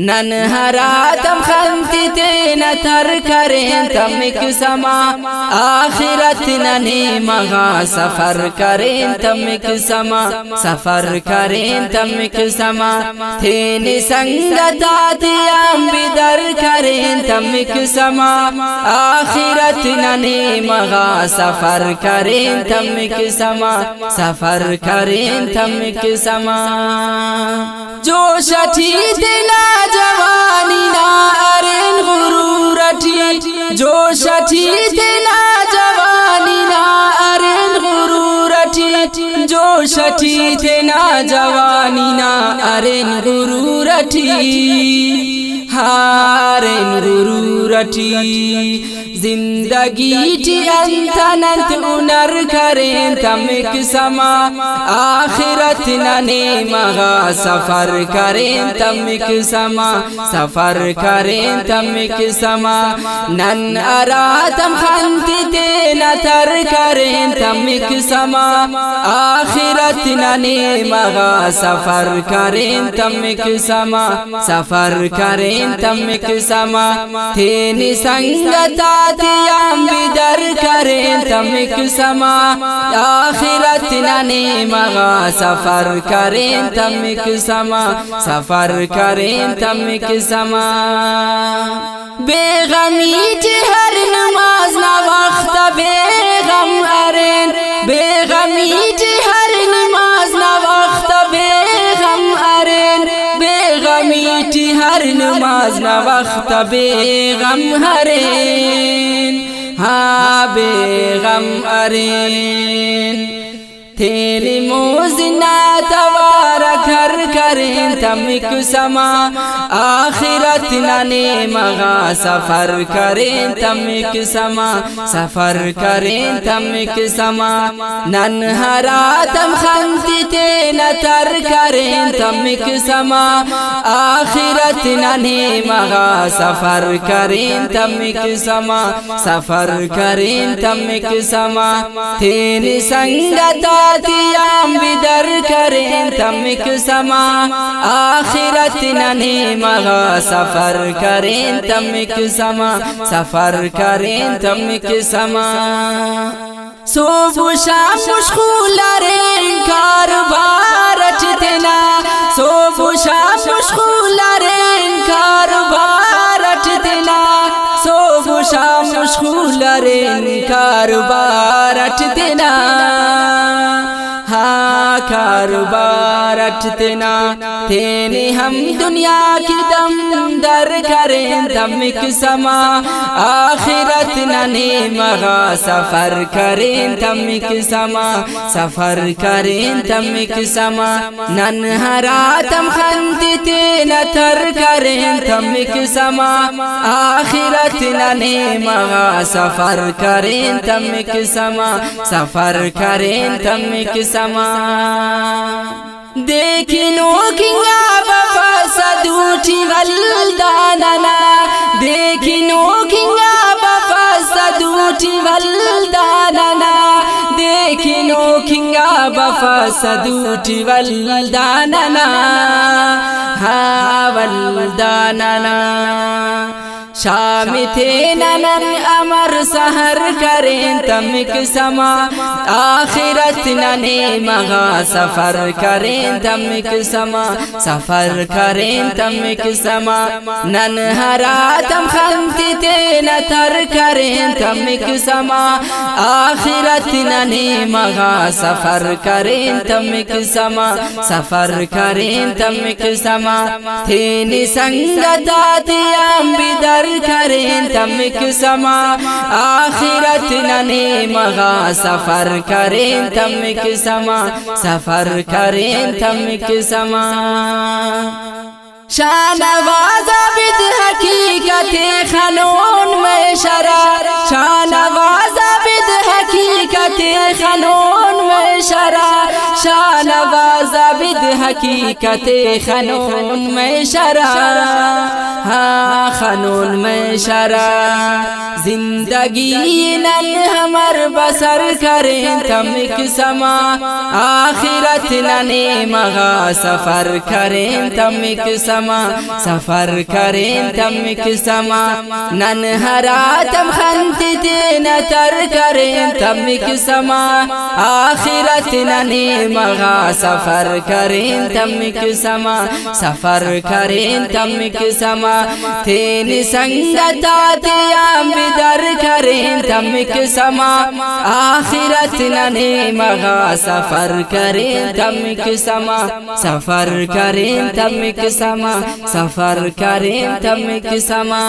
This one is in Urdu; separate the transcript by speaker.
Speaker 1: ننہراتم خنتی تین تر کریں تمک سما آخرت ننی مغا سفر کریں تمک سما سفر کریں تمک سما تین سنگتاتیاں بدر کریں تمک سما آخرت ننی مغا سفر کریں تمک سما سفر کریں تمک سما جو شٹی دلا جوانی نا ارین غرورٹی جو شٹی دلا جوانی نا ارین غرورٹی جو شٹی دلا جوانی نا ارین غرورٹی ہارین غرورٹی زندگی ٹی انتنت انر کریں تمک سما آخرت ننے مغا سفر کریں تمک سما سفر کریں تمک سما نن اراتم خنتی تین تر کریں تمک سما آخرت ننے مغا سفر کریں تمک سما سفر کریں تمک سما تین سنگتا تیام بدر کریں تمک سما آخرت ننے مغا سفر کریں تمک سما سفر کریں تمک سما بے غمی ٹی ہر نماز نا وقت بے غم ارین بے غمی ٹی ہر نماز نا وقت بے غم ارین بے غمی ٹی ہر نماز نا وقت بے غم ارین ہاں بے غم ارین تیری موزنا توارا کر کریں تمک سما آخرت ننے مغا سفر کریں تمک سما سفر کریں تمک سما ننہراتم خنتی تین تر کریں تمک سما آخرت ننے مغا سفر کریں تمک سما سفر کریں تمک سما تین سنگتا تیام بدر کریں تمک سما آخرت ننے مغا سفر کریں تمک سما سفر کریں تمک سما صبح شام مشغول رین کاروبار اٹھتنا صبح شام مشغول رین کاروبار اٹھتنا صبح شام مشغول رین کاروبار اٹھتنا ہاں کاروبار اٹھتنا تینے ہم دنیا کی دم در کریں تمک سما آخرت ننے مغا سفر کریں تمک سما سفر کریں تمک سما ننہراتم خنتی تین تر کریں تمک سما آخرت ننے مغا سفر کریں تمک سما سفر کریں تمک سما دیکھنو کنگا بفاسدوٹی والداننا دیکھنو کنگا بفاسدوٹی والداننا دیکھنو کنگا بفاسدوٹی والداننا ہاں والداننا شام تھے ننن امر سحر کریں تمک سما آخرت ننے مغا سفر کریں تمک سما سفر کریں تمک سما ننہراتم خنتی تین تر کریں تمک سما آخرت ننے مغا سفر کریں تمک سما سفر کریں تمک سما تین سنگتاتیاں بدر کریں تمک سما آخرت ننے مغا سفر کریں تمک سما سفر کریں تمک سما شانواز عبد حقیقت خنون میں شرار شانواز عبد حقیقت خنون میں شرا شانواز عبد حقیقت خنون میں شرا ہاں خنون میں شرا زندگی نن ہمر بسر کریں تمک سما آخرت ننے مغا سفر کریں تمک سما سفر کریں تمک سما نن ہراتم خنتتے نتر کریں تمک سما آخرت ننے مغا سفر کریں تمک سما سفر کریں تمک سما تین سنگتاتیام بدر کریں تمک سما آخرت ننے مغا سفر کریں تمک سما سفر کریں تمک سما سفر کریں تمک سما